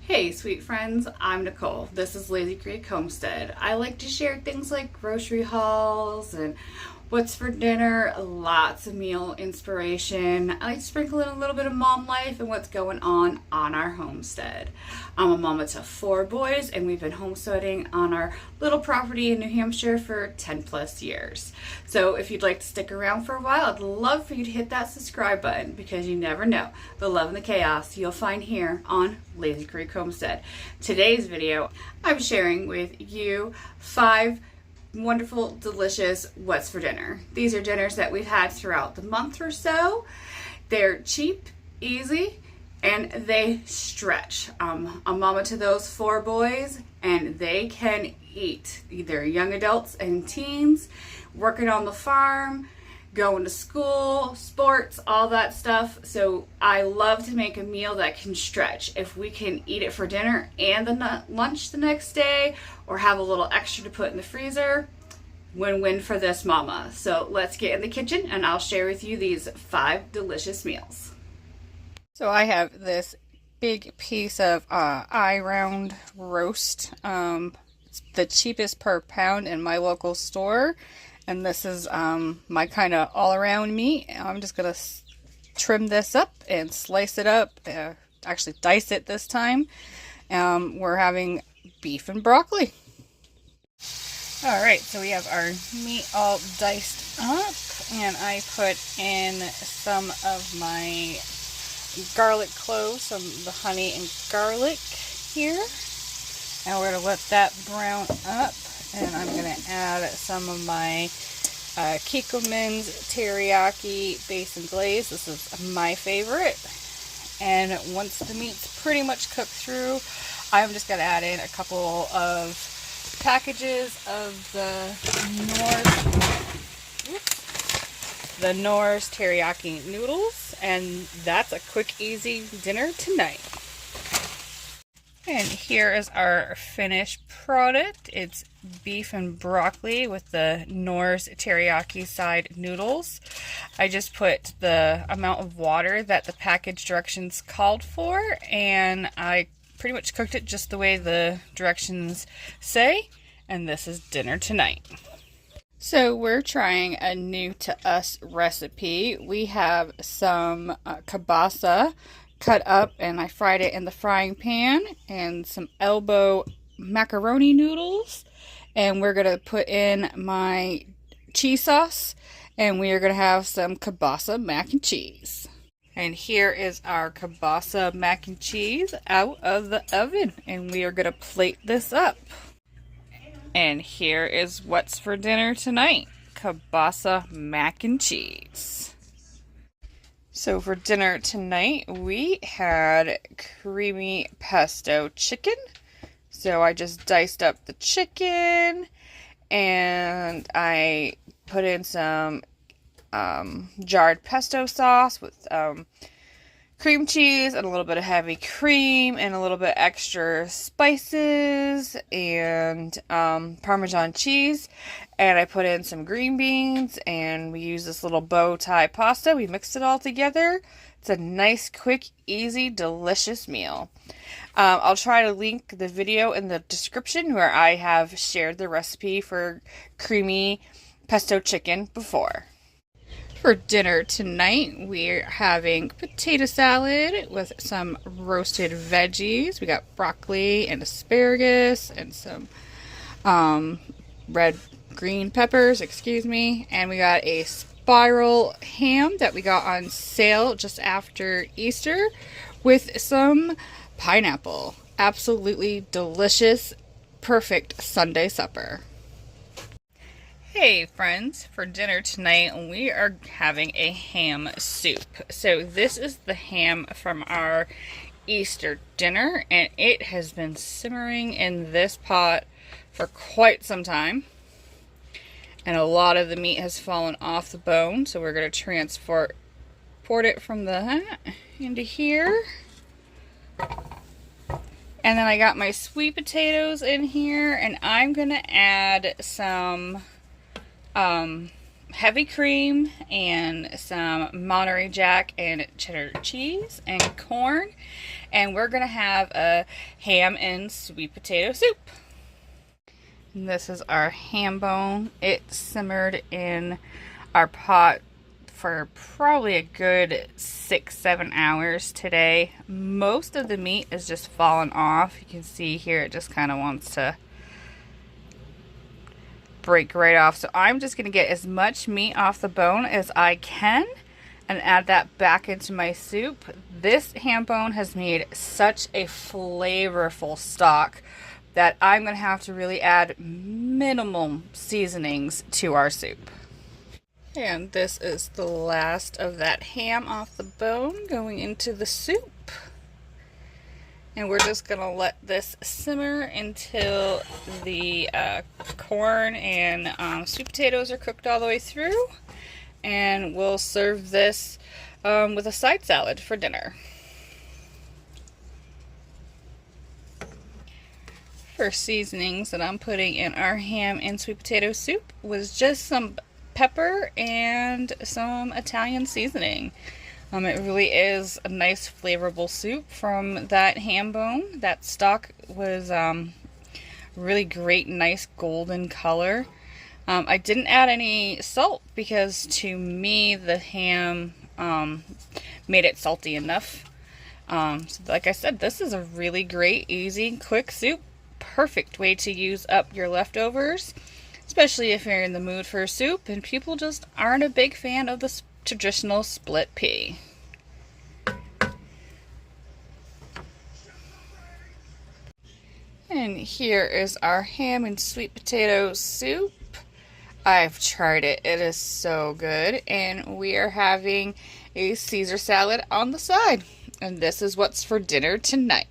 Hey sweet friends, I'm Nicole. This is Lazy Creek Homestead. I like to share things like grocery hauls and what's for dinner, lots of meal inspiration. I like to sprinkle in a little bit of mom life and what's going on our homestead. I'm a mama to 4 boys and we've been homesteading on our little property in New Hampshire for 10 plus years. So if you'd like to stick around for a while, I'd love for you to hit that subscribe button because you never know the love and the chaos you'll find here on Lazy Creek Homestead. Today's video, I'm sharing with you 5 wonderful, delicious what's for dinner. These are dinners that we've had throughout the month or so. They're cheap, easy, and they stretch. I'm a mama to those 4 boys, and they can eat. Either young adults and teens, working on the farm, going to school, sports, all that stuff. So I love to make a meal that can stretch. If we can eat it for dinner and the lunch the next day, or have a little extra to put in the freezer, win-win for this mama. So let's get in the kitchen and I'll share with you these 5 delicious meals. So I have this big piece of eye round roast. It's the cheapest per pound in my local store. And this is my kind of all-around meat. I'm just going to trim this up and slice it up. Actually dice it this time. We're having beef and broccoli. Alright, so we have our meat all diced up. And I put in some of my garlic cloves, some of the honey and garlic here. And we're going to let that brown up. And I'm going to add some of my Kikkoman's teriyaki basin glaze. This is my favorite. And once the meat's pretty much cooked through, I'm just going to add in a couple of packages of the Knorr's teriyaki noodles. And that's a quick, easy dinner tonight. And here is our finished product. It's beef and broccoli with the Knorr's teriyaki side noodles. I just put the amount of water that the package directions called for, and I pretty much cooked it just the way the directions say, and this is dinner tonight. So we're trying a new to us recipe. We have some kielbasa cut up, and I fried it in the frying pan, and some elbow macaroni noodles, and we're gonna put in my cheese sauce, and we are gonna have some kielbasa mac and cheese. And here is our kielbasa mac and cheese out of the oven, and we are gonna plate this up. And here is what's for dinner tonight: kielbasa mac and cheese. So for dinner tonight, we had creamy pesto chicken. So I just diced up the chicken, and I put in some jarred pesto sauce with cream cheese and a little bit of heavy cream and a little bit extra spices and Parmesan cheese. And I put in some green beans, and we use this little bow tie pasta. We mixed it all together. It's a nice, quick, easy, delicious meal. I'll try to link the video in the description where I have shared the recipe for creamy pesto chicken before. For dinner tonight, we're having potato salad with some roasted veggies. We got broccoli and asparagus and some red green peppers, and we got a spiral ham that we got on sale just after Easter with some pineapple. Absolutely delicious, perfect Sunday supper. Hey friends, for dinner tonight we are having a ham soup. So this is the ham from our Easter dinner, and it has been simmering in this pot for quite some time. And a lot of the meat has fallen off the bone, so we're going to transport it from that into here. And then I got my sweet potatoes in here, and I'm going to add some heavy cream and some Monterey Jack and cheddar cheese and corn. and we're gonna have a ham and sweet potato soup. And this is our ham bone. It simmered in our pot for probably a good 6-7 hours today. Most of the meat is just fallen off. You can see here it just kind of wants to break right off. So I'm just gonna get as much meat off the bone as I can and add that back into my soup. This ham bone has made such a flavorful stock that I'm gonna have to really add minimum seasonings to our soup. And this is the last of that ham off the bone going into the soup. And we're just gonna let this simmer until the corn and sweet potatoes are cooked all the way through. And we'll serve this with a side salad for dinner. First seasonings that I'm putting in our ham and sweet potato soup was just some pepper and some Italian seasoning. It really is a nice flavorful soup from that ham bone. That stock was really great, nice golden color. I didn't add any salt because to me the ham made it salty enough. So like I said, this is a really great, easy, quick soup. Perfect way to use up your leftovers, especially if you're in the mood for a soup and people just aren't a big fan of the traditional split pea. And here is our ham and sweet potato soup. I've tried it. It is so good. And we are having a Caesar salad on the side. And this is what's for dinner tonight.